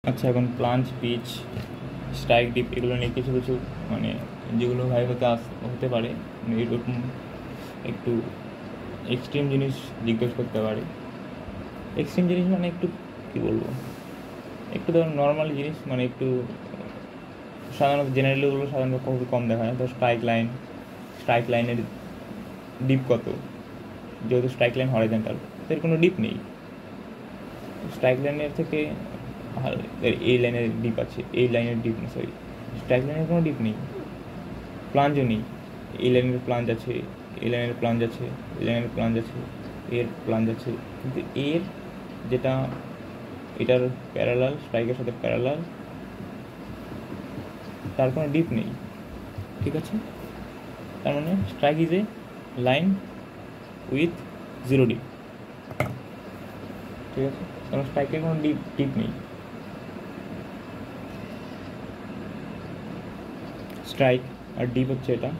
আচ্ছা, এখন প্লাঞ্চ, pitch, strike, deep এগুলো নিয়ে কিছু কিছু মানে যেগুলো ভাইভাতে হতে পারে, এরকম একটু এক্সট্রিম জিনিস জিজ্ঞেস করতে পারে। এক্সট্রিম জিনিস মানে একটু কী বলবো, একটু ধর নর্মাল জিনিস, মানে একটু সাধারণত জেনারেলি ওগুলো সাধারণত খুবই কম দেখা যায়। ধর স্ট্রাইক লাইনের ডিপ কত, যেহেতু স্ট্রাইক লাইন হরিজন্টাল, তো এর কোনো ডিপ নেই। স্ট্রাইক লাইনের থেকে এই লাইনের ডিপ আছে, এই লাইনের ডিপ না, সরি, স্ট্রাইক লাইনের কোনো ডিপ নেই। প্লাঞ্জও নেই, এই লাইনের প্লাঞ্জ আছে, এই লাইনের প্লাঞ্জ আছে, এই লাইনের প্লাঞ্জ আছে, এর প্লাঞ্জ আছে, কিন্তু এর যেটা এটার প্যারালাল, স্ট্রাইকের সাথে প্যারালাল, তার কোনো ডিপ নেই। ঠিক আছে, তার মানে strike is a line with zero deep. ঠিক আছে, কারণ স্ট্রাইকের কোনো ডিপ নেই। স্ট্রাইক আর ডিপ হচ্ছে এটা,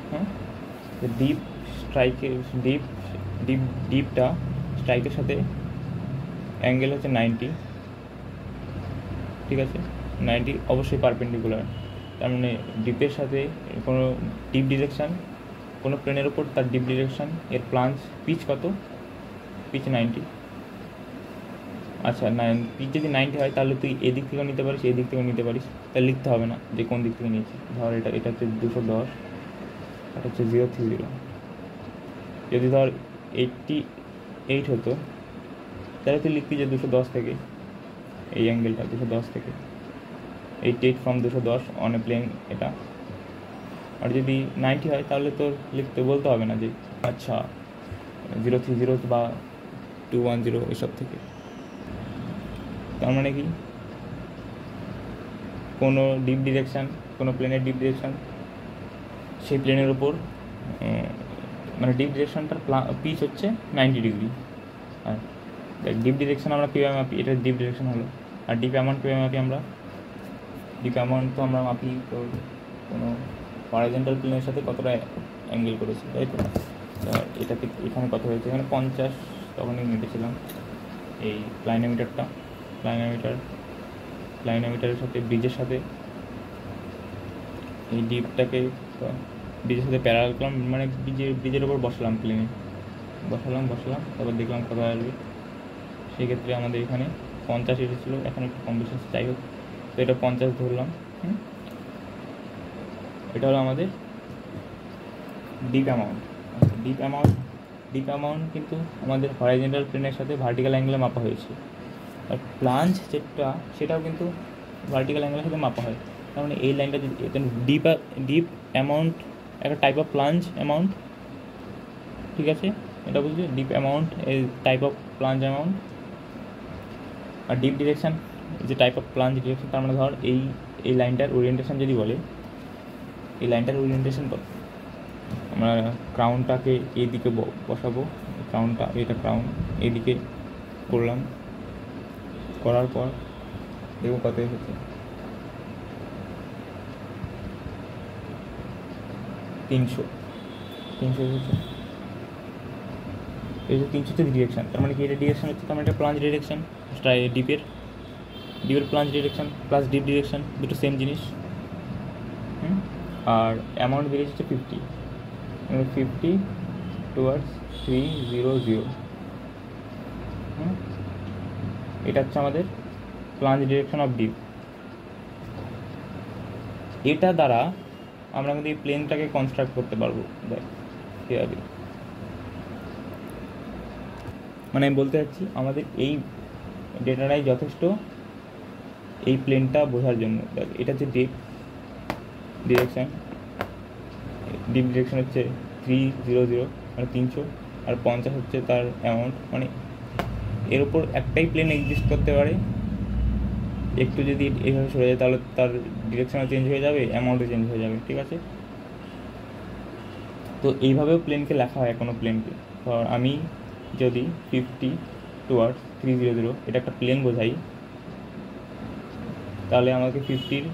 হ্যাঁ, ডিপ স্ট্রাইকের ডিপটা স্ট্রাইকের সাথে অ্যাঙ্গেল হচ্ছে 90। ঠিক আছে, 90 অবশ্যই পারপেন্ডিকুলার। তার মানে ডিপের সাথে কোনো ডিপ ডিরেকশান, কোনো প্লেনের ওপর তার ডিপ ডিরেকশান, এর প্লাঞ্চ, পিচ কত, পিচ 90। আচ্ছা, পিচ যদি 90 হয় তাহলে তুই এদিক থেকেও নিতে পারিস, এদিক থেকেও নিতে পারিস, তাহলে লিখতে হবে না যে কোন দিক থেকে নিয়েছি। ধর এটা হচ্ছে 210, এটা হচ্ছে 030। যদি ধর 88 হতো তাহলে তুই লিখতি যে 210 থেকে, এই অ্যাঙ্গেলটা 210 থেকে, 88 ফ্রম 210 অন এ প্লেন এটা। আর যদি 90 হয় তাহলে তোর বলতে হবে না যে আচ্ছা 030 বা 210 এসব থেকে। তার মানে কি, কোনো ডিপ ডিরেকশান, কোনো প্লেনের ডিপ ডিরেকশান, সেই প্লেনের ওপর মানে ডিপ ডিরেকশানটার পিচ হচ্ছে 90 ডিগ্রি। আর ডিপ ডিরেকশান আমরা কীভাবে মাপি, এটা ডিপ ডিরেকশান হলো। আর ডিপ অ্যামাউন্ট কীভাবে মাপি আমরা, ডিপ অ্যামাউন্ট তো আমরা মাপি তোর কোনো হরাইজন্টাল প্লেনের সাথে কতটা অ্যাঙ্গেল করেছি, তাই তো। এটাতে এখানে কত হয়েছে, এখানে 50 তখনই মেপেছিলাম এই প্লাইনোমিটারের সাথে ব্রিজের সাথে এই ডিপটাকে ব্রিজের সাথে প্যারাল করলাম, মানে ব্রিজের ওপর বসালাম, প্লেনে বসালাম, তারপর দেখলাম কত আসবে। সেই ক্ষেত্রে আমাদের এখানে 50 এসেছিলো, এখন একটু কম বেশি যাই হোক, তো এটা 50 ধরলাম। এটা হলো আমাদের ডিপ অ্যামাউন্ট। ডিপ অ্যামাউন্ট কিন্তু আমাদের হরাইজন্টাল প্লেনের সাথে ভার্টিক্যাল অ্যাঙ্গেলে মাপা হয়েছে। আর প্লাঞ্জ যেটা, সেটাও কিন্তু ভার্টিক্যাল অ্যাঙ্গেলের সাথে মাপা হয়। তার মানে এই লাইনটা যদি ডিপ অ্যামাউন্ট একটা টাইপ অফ প্লাঞ্জ অ্যামাউন্ট। ঠিক আছে, এটা বুঝলি, ডিপ অ্যামাউন্ট এই টাইপ অফ প্লাঞ্জ অ্যামাউন্ট, আর ডিপ ডিরেকশান যে টাইপ অফ প্লাঞ্জ ডিরেকশন। তার মানে ধর এই লাইনটার ওরিয়েন্টেশন যদি বলে, এই লাইনটার ওরিয়েন্টেশন কত, আমরা ক্রাউনটাকে এইদিকে বসাবো, ক্রাউনটা, এটা ক্রাউন এইদিকে করলাম, করার পর দেখবো কত এসেছে, 300 এসেছে। এই যে 300 হচ্ছে ডিরেকশান, তার মানে কি এটা ডিরেকশান হচ্ছে, তার মানে এটা প্লাঞ্জ ডিরেকশান। ডিপের plunge direction plus dip direction দুটো সেম জিনিস। আর অ্যামাউন্ট বেরিয়েছে হচ্ছে 50 টুয়ার্ডস 300। এটা হচ্ছে আমাদের প্লাঞ্জ ডিরেকশন অফ ডিপ। এটা দ্বারা আমরা কিন্তু এই প্লেনটাকে কনস্ট্রাক্ট করতে পারবো। দেখ কীভাবে, মানে আমি বলতে চাচ্ছি আমাদের এই ডেটাটাই যথেষ্ট এই প্লেনটা বোঝার জন্য। দেখ এটা হচ্ছে ডিপ ডিরেকশান হচ্ছে 300 মানে 300, আর 50 হচ্ছে তার অ্যামাউন্ট। মানে এর উপর একটাই প্লেন এক্সিস্ট করতে পারে, একটু যদি এইভাবে সরে যায় তাহলে তার ডিরেকশনও চেঞ্জ হয়ে যাবে, অ্যামাউন্টও চেঞ্জ হয়ে যাবে। ঠিক আছে, তো এইভাবেও প্লেনকে লেখা হয় কোনো প্লেনকে। ধর আমি যদি 50 টুয়ার্ডস 300 এটা একটা প্লেন বোঝাই, তাহলে আমাকে 50-র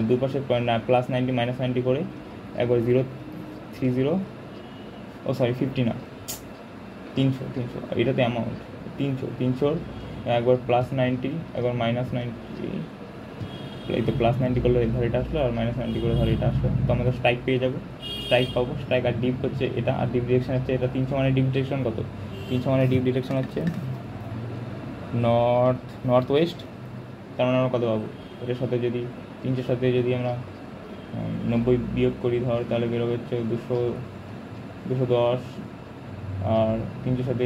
দুপাশে প্লাস 90 মাইনাস 90 করে একবার 030, ও সরি 50 না, 300, এটাতে অ্যামাউন্ট 300 একবার +90, একবার -90, এই তো +90 করলে ধর এটা আসলো, আর -90 করে ধর এটা আসলো, তো আমাদের স্ট্রাইক পেয়ে যাবো, স্ট্রাইক পাবো। স্ট্রাইক আর ডিপ হচ্ছে এটা, আর ডিপ ডিরেকশন হচ্ছে এটা। 300 মানে ডিপ ডিরেকশন কত? 300 মানে ডিপ ডিরেকশন হচ্ছে নর্থ ওয়েস্ট। তার মানে আমরা কত পাবো? এটার সাথে যদি 300 সাথে যদি আমরা 90 বিয়োগ করি ধর, তাহলে বেরোবে হচ্ছে 210, আর 300 সাথে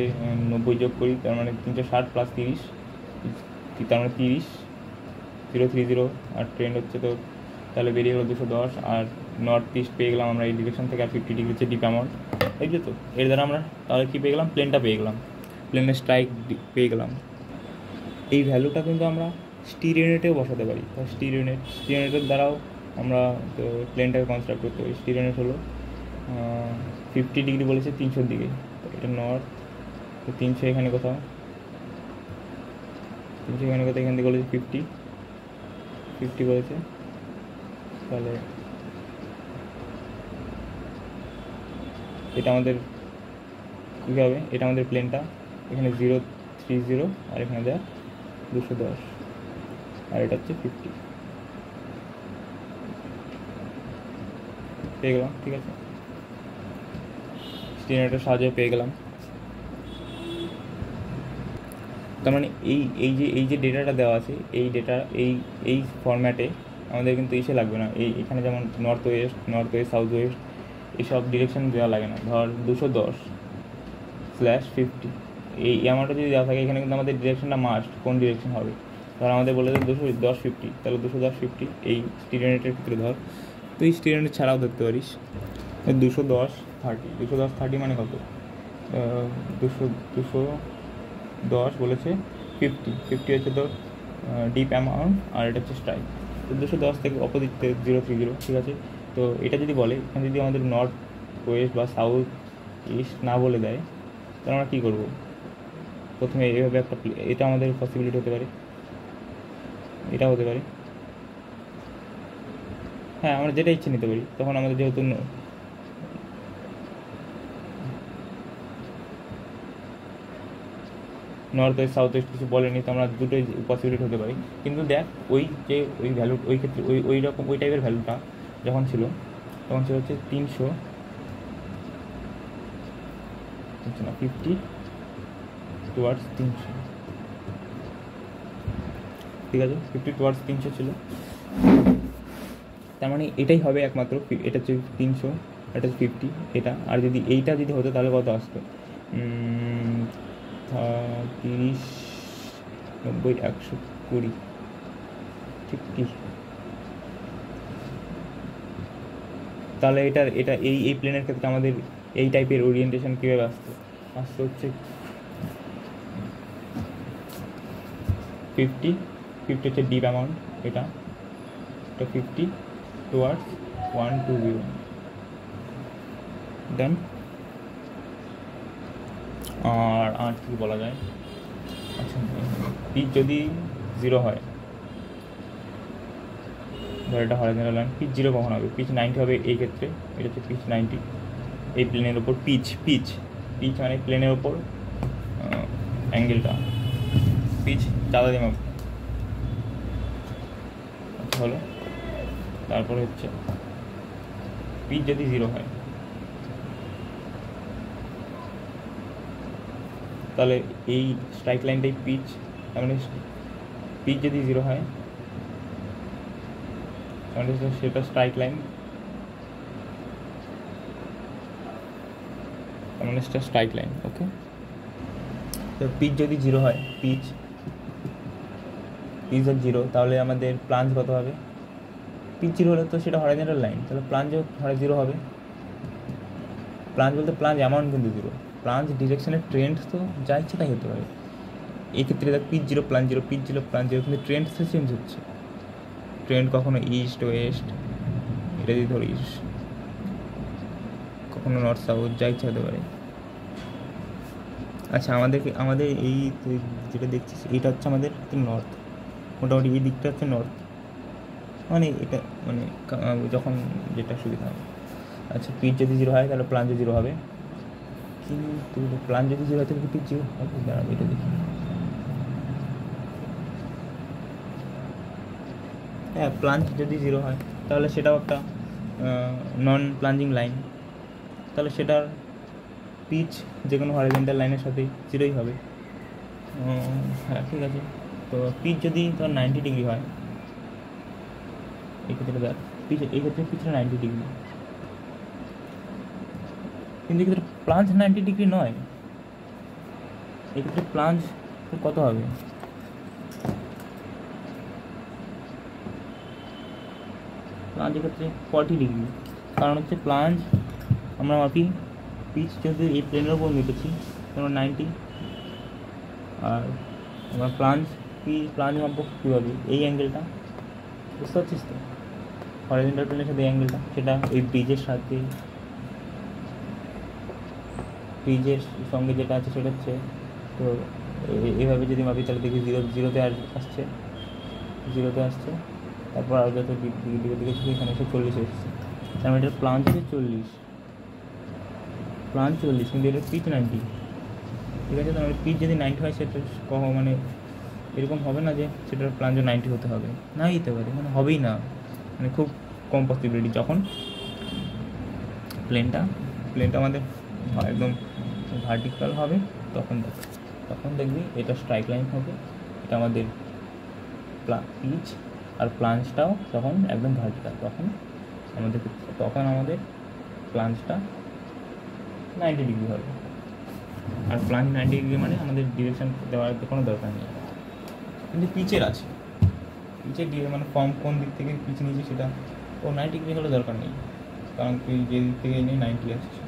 90 যোগ করি, তার মানে 360 + 30, তার মানে 30, আর ট্রেন্ড হচ্ছে তো, তাহলে বেরিয়ে গেলো 210। আর নর্থ ইস্ট পেয়ে গেলাম আমরা এই ডিরেকশন থেকে, আর 50 ডিগ্রি হচ্ছে ডিপ অ্যামাউন্ট, এই যে। তো এর দ্বারা আমরা তাহলে কী পেয়ে গেলাম? প্লেনটা পেয়ে গেলাম, প্লেনের স্ট্রাইক পেয়ে গেলাম। এই ভ্যালুটা কিন্তু আমরা স্টির ইউনিটেও বসাতে পারি। স্টির ইউনিটের দ্বারাও আমরা প্লেনটাকে কনস্ট্রাক্ট করতে পারি। স্টির ইউনিট হলো 50 ডিগ্রি বলেছে 300 দিকে, এটা নর্থ, তো 300 এখানে কোথাও, 300 এখানে কোথাও, এখান থেকে বলেছে 50 বলেছে, তাহলে এটা আমাদের কী হবে? এটা আমাদের প্লেনটা, এখানে 030, আর এখানে দেখ 210, আর এটা হচ্ছে 50 পেয়ে গেলাম। ঠিক আছে, স্টিনারের সাহায্যে পেয়ে গেলাম। তার মানে এই যে ডেটাটা দেওয়া আছে, এই ডেটা এই ফরম্যাটে আমাদের কিন্তু এসে লাগবে না। এখানে যেমন নর্থ ওয়েস্ট, সাউথ ওয়েস্ট, এইসব ডিরেকশন দেওয়া লাগে না। ধর 210/50, এই অ্যামাউন্টটা যদি দেওয়া থাকে, এখানে কিন্তু আমাদের ডিরেকশনটা মাস্ট কোন ডিরেকশন হবে। ধর আমাদের বলে দেয় 210/50, তাহলে 210/50 এই স্টিরিয়নেটের ক্ষেত্রে ধর, তুই স্টিরিয়নেট ছাড়াও ধরতে পারিস 210/30 মানে কত? 210 বলেছে 50 হচ্ছে তোর ডিপ অ্যামাউন্ট, আর এটা হচ্ছে স্ট্রাইক। তো 210 থেকে অপোজিট 030, ঠিক আছে। তো এটা যদি বলে, এখানে যদি আমাদের নর্থ ওয়েস্ট বা সাউথ ইস্ট না বলে দেয়, তাহলে আমরা কী করবো? প্রথমে এইভাবে একটা, এটা আমাদের পসিবিলিটি হতে পারে, এটা হতে পারে, হ্যাঁ আমরা যেটা ইচ্ছে নিতে পারি। তখন আমাদের যেহেতু নর্থ ওয়েস্ট সাউথ ওয়েস্ট কিছু বলেনি, তো আমরা দুটোই পসিবিলিটি হতে পারি। কিন্তু দেখ, ওই ভ্যালু, ওই ক্ষেত্রে ওই রকম ওই টাইপের ভ্যালুটা যখন ছিল, তখন ছিল হচ্ছে 300 না 50 টুয়ার্ডস 300, ঠিক আছে, 50 টুয়ার্ডস 300 ছিল। তার মানে এটাই হবে একমাত্র, এটা হচ্ছে 300, এটা হচ্ছে 50, এটা। আর যদি এইটা যদি হতো, তাহলে কত আসতো? 30, 90, 120, ঠিক কি? তাহলে এটা এই প্লেনের ক্ষেত্রে আমাদের এই টাইপের ওরিয়েন্টেশন কীভাবে আসতে হচ্ছে 50 হচ্ছে ডিপ অ্যামাউন্ট, এটা 50 টুয়ার্ডস 120, দেন আর কি বলা যায়? আচ্ছা, পিচ যদি 0 হয়, ধর এটা হরাইজন্টাল লাইন, পিচ 0 কখন হবে? পিচ 90 হবে এই ক্ষেত্রে, এটা হচ্ছে পিচ 90 এই প্লেনের ওপর। পিচ মানে প্লেনের ওপর অ্যাঙ্গেলটা, পিচ চাঁদা দিয়ে মাপবে, আচ্ছা হলো। তারপরে হচ্ছে পিচ যদি 0 হয়, তাহলে এই স্ট্রাইক লাইনটাই পিচ, তার মানে পিচ যদি 0 হয়, তাহলে সেটা স্ট্রাইক লাইন, তার মানে সেটা স্ট্রাইক লাইন, ওকে। তো পিচ যদি 0 হয়, পিচ যদি 0, তাহলে আমাদের প্লাঞ্জ কত হবে? পিচ 0 হলে তো সেটা হরাইজন্টাল লাইন, তাহলে প্লাঞ্জও 0 হবে। প্লাঞ্জ বলতে প্লাঞ্জ অ্যামাউন্ট কিন্তু 0, প্লাঞ্জ ডিরেকশনের ট্রেন্ড তো যা ইচ্ছে তাই হতে পারে। এই ক্ষেত্রে দেখ, পিচ 0 প্লাঞ্জ 0, পিচ 0 প্লাঞ্জ 0, কিন্তু ট্রেন্ড তো চেঞ্জ হচ্ছে। ট্রেন্ড কখনো ইস্ট ওয়েস্ট, এটা যদি ধরো ইস্ট, কখনো নর্থ সাউথ, যা ইচ্ছা হতে পারে। আচ্ছা, আমাদের এই যেটা দেখছিস, এইটা হচ্ছে আমাদের নর্থ, মোটামুটি এই দিকটা হচ্ছে নর্থ, মানে এটা মানে যখন যেটা সুবিধা হবে। আচ্ছা, পিচ যদি 0 হয়, তাহলে প্লাঞ্জও 0 হবে, কিন্তু প্লাঞ্জ যদি 0 হয়, তাহলে পিচ 0 হবে? দাঁড়াবে, এটা দেখি। হ্যাঁ, প্লাঞ্জ যদি 0 হয় তাহলে সেটাও একটা নন প্লাঞ্জিং লাইন, তাহলে সেটার পিচ যে কোনো হরিজন্টাল লাইনের সাথে 0ই হবে। হ্যাঁ, ঠিক আছে। তো পিচ যদি ধর 90 ডিগ্রি হয়, এক্ষেত্রে দেখ পিচ, এক্ষেত্রে পিচটা 90 ডিগ্রি, কিন্তু এক্ষেত্রে প্লাঞ্জ 90 ডিগ্রি নয়, এক্ষেত্রে প্লাঞ্জ কত হবে? প্লাঞ্জ এক্ষেত্রে 40 ডিগ্রি, কারণ হচ্ছে প্লাঞ্জ আমরা মাপি পিচ যেহেতু এই প্লেনের উপর মেপেছি যেমন 90, আর আমরা প্লাঞ্জ মাপবো কীভাবে? এই অ্যাঙ্গেলটা বুঝতে পারছিস তো, হরিজন্টাল প্লেনের সাথে এই অ্যাঙ্গেলটা, সেটা ওই ব্রিজের সাথে, ব্রিজের সঙ্গে যেটা আছে সেটা হচ্ছে, তো এইভাবে যদি মাপি তাহলে দেখি জিরোতে আসছে, তারপর আর যত দিকে দিকে ছিল এখানে এসে 40 এসেছে, তার মানে এটার প্লাঞ্জ হচ্ছে 40, কিন্তু এটার পিচ 90, ঠিক আছে। তাহলে পিচ যদি 90 হয় সেটা মানে এরকম হবে না যে সেটার প্লাঞ্জও 90 হতে হবে, না দিতে পারে, মানে হবেই না, মানে খুব কম পসিবিলিটি। যখন প্লেনটা আমাদের একদম ভার্টিক্যাল হবে তখন দেখবি এটা স্ট্রাইক লাইন হবে, এটা আমাদের পিচ, আর প্লাঞ্জটাও তখন একদম ভার্টিক্যাল, তখন আমাদের প্লাঞ্জটা 90 ডিগ্রি হবে। আর প্লাঞ্জ 90 ডিগ্রি মানে আমাদের ডিরেকশন দেওয়ার কোনো দরকার নেই, কিন্তু পিচের আছে, মানে কোন দিক থেকে পিচ নিয়েছে সেটা ও 90 ডিগ্রি হলে দরকার নেই, কারণ তুই যে দিক থেকে নিয়ে 90 আসছে।